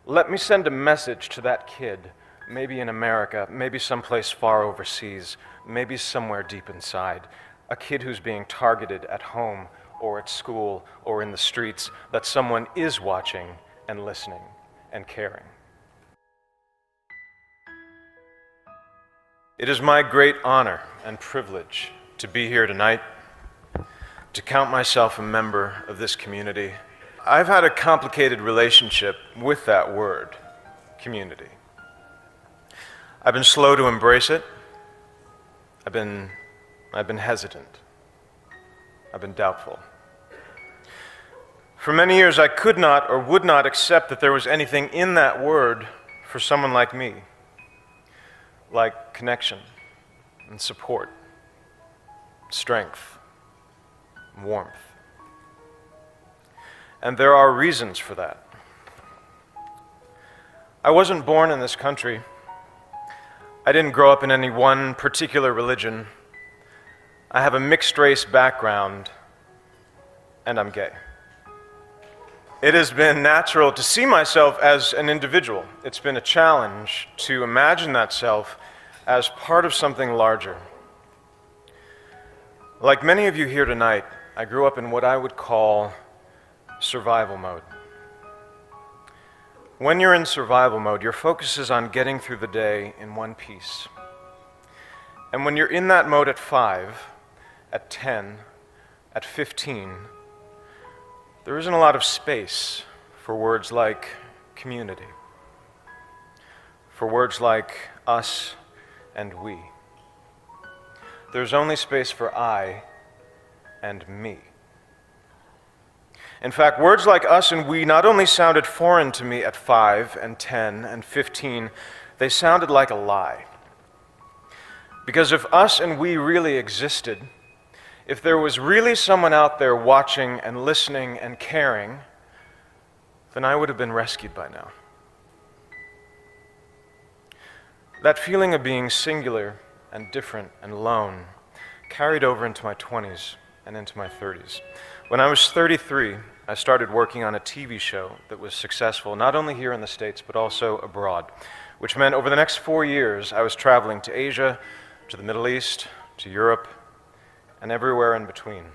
Let me send a message to that kid, maybe in America, maybe someplace far overseas, maybe somewhere deep inside, a kid who's being targeted at home or at school or in the streets, that someone is watching and listening and caring. It is my great honor and privilege to be here tonight, to count myself a member of this community. I've had a complicated relationship with that word, community. I've been slow to embrace it. I've been hesitant. I've been doubtful. For many years, I could not or would not accept that there was anything in that word for someone like me, like connection and support, strength, warmth. And there are reasons for that. I wasn't born in this country. I didn't grow up in any one particular religion. I have a mixed-race background, and I'm gay. It has been natural to see myself as an individual. It's been a challenge to imagine that self as part of something larger. Like many of you here tonight, I grew up in what I would call survival mode. When you're in survival mode, your focus is on getting through the day in one piece. And when you're in that mode at 5, at 10, at 15, there isn't a lot of space for words like community, for words like us and we. There's only space for I and me. In fact, words like us and we not only sounded foreign to me at 5 and 10 and 15, they sounded like a lie. Because if us and we really existed, if there was really someone out there watching and listening and caring, then I would have been rescued by now. That feeling of being singular and different and alone carried over into my 20s and into my 30s. When I was 33, I started working on a TV show that was successful not only here in the States but also abroad, which meant over the next 4 years I was traveling to Asia, to the Middle East, to Europe, and everywhere in between.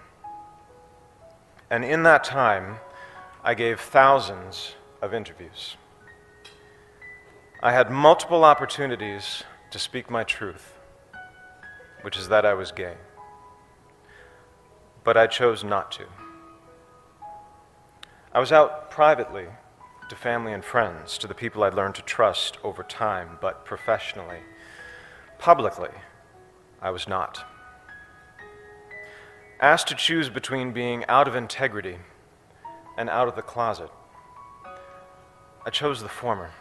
And in that time, I gave thousands of interviews. I had multiple opportunities to speak my truth, which is that I was gay. But I chose not to. I was out privately to family and friends, to the people I'd learned to trust over time, but professionally, publicly, I was not. Asked to choose between being out of integrity and out of the closet, I chose the former.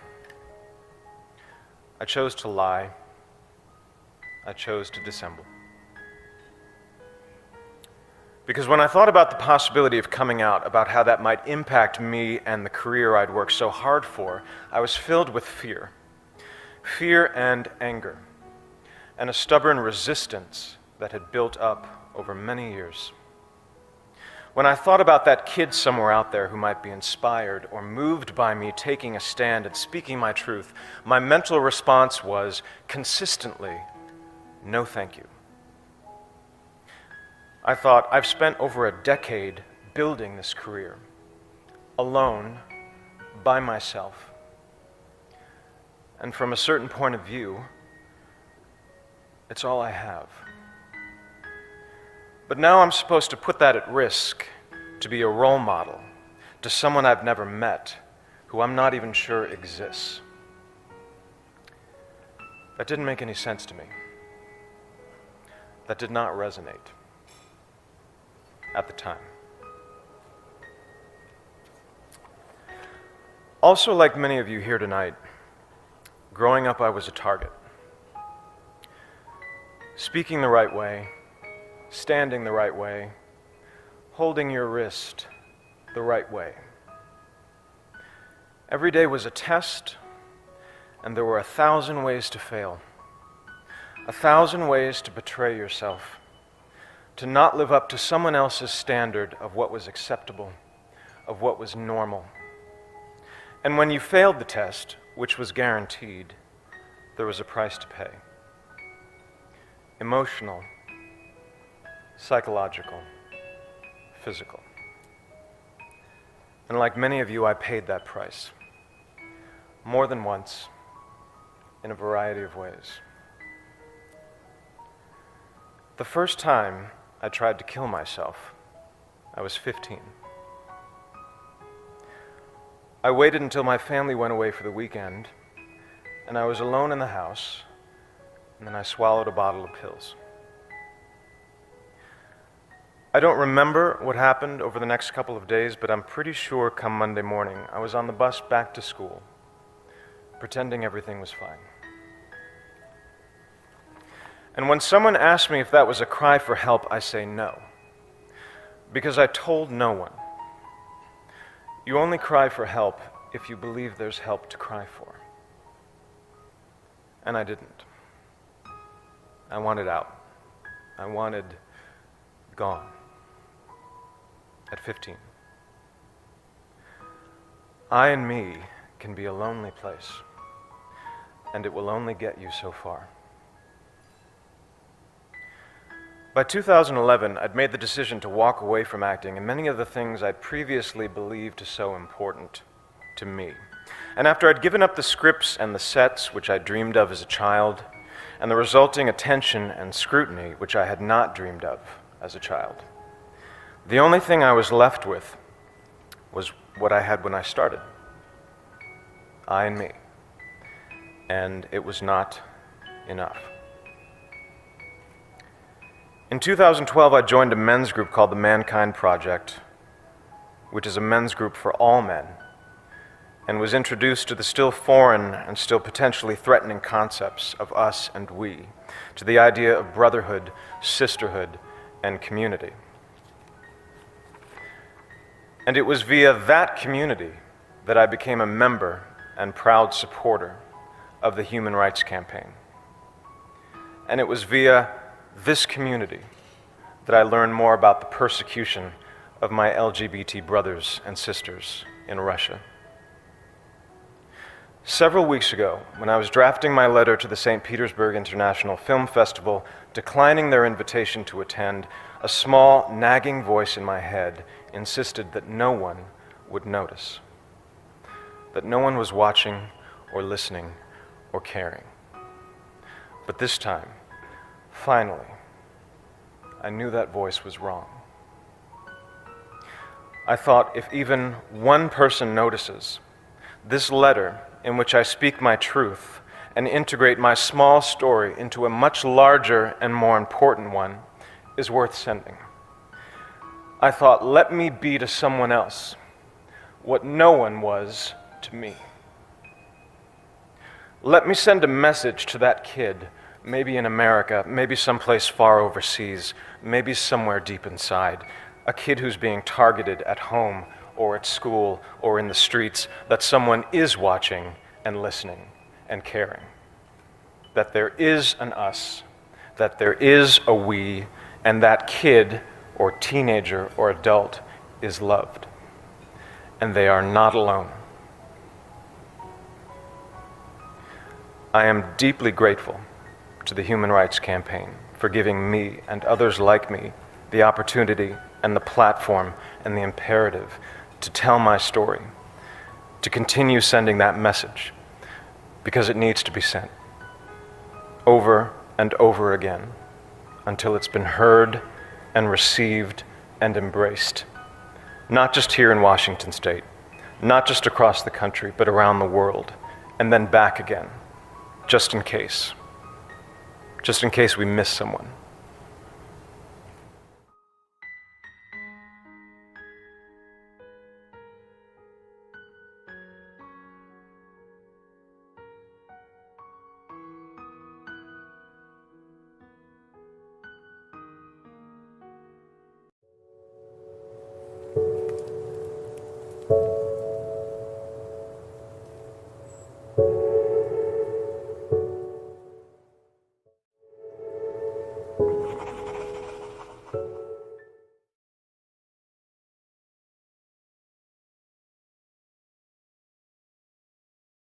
I chose to lie. I chose to dissemble. Because when I thought about the possibility of coming out, about how that might impact me and the career I'd worked so hard for, I was filled with fear. Fear and anger, and a stubborn resistance that had built up over many years. When I thought about that kid somewhere out there who might be inspired or moved by me taking a stand and speaking my truth, my mental response was consistently, no thank you. I thought, I've spent over a decade building this career, alone, by myself. And from a certain point of view, it's all I have. But now I'm supposed to put that at risk to be a role model to someone I've never met, who I'm not even sure exists. That didn't make any sense to me. That did not resonate at the time. Also, like many of you here tonight, growing up I was a target. Speaking the right way, standing the right way, holding your wrist the right way. Every day was a test, and there were 1,000 ways to fail. 1,000 ways to betray yourself, to not live up to someone else's standard of what was acceptable, of what was normal. And when you failed the test, which was guaranteed, there was a price to pay. Emotional, psychological, physical. And like many of you, I paid that price. More than once, in a variety of ways. The first time I tried to kill myself, I was 15. I waited until my family went away for the weekend, and I was alone in the house, and then I swallowed a bottle of pills. I don't remember what happened over the next couple of days, but I'm pretty sure come Monday morning, I was on the bus back to school, pretending everything was fine. And when someone asks me if that was a cry for help, I say no, because I told no one. You only cry for help if you believe there's help to cry for. And I didn't. I wanted out. I wanted gone. At 15. I and me can be a lonely place, and it will only get you so far. By 2011, I'd made the decision to walk away from acting and many of the things I'd previously believed so important to me. And after I'd given up the scripts and the sets which I dreamed of as a child, and the resulting attention and scrutiny which I had not dreamed of as a child, the only thing I was left with was what I had when I started. I and me. And it was not enough. In 2012, I joined a men's group called the Mankind Project, which is a men's group for all men, and was introduced to the still foreign and still potentially threatening concepts of us and we, to the idea of brotherhood, sisterhood, and community. And it was via that community that I became a member and proud supporter of the Human Rights Campaign. And it was via this community that I learned more about the persecution of my LGBT brothers and sisters in Russia. Several weeks ago, when I was drafting my letter to the St. Petersburg International Film Festival, declining their invitation to attend, a small, nagging voice in my head insisted that no one would notice, that no one was watching or listening or caring. But this time, finally, I knew that voice was wrong. I thought, if even one person notices, this letter in which I speak my truth and integrate my small story into a much larger and more important one is worth sending. I thought, let me be to someone else what no one was to me. Let me send a message to that kid, maybe in America, maybe someplace far overseas, maybe somewhere deep inside, a kid who's being targeted at home or at school or in the streets, that someone is watching and listening and caring. That there is an us, that there is a we, and that kid or teenager or adult is loved. And they are not alone. I am deeply grateful to the Human Rights Campaign for giving me and others like me the opportunity and the platform and the imperative to tell my story, to continue sending that message, because it needs to be sent over and over again until it's been heard and received and embraced, not just here in Washington State, not just across the country, but around the world, and then back again, just in case we miss someone.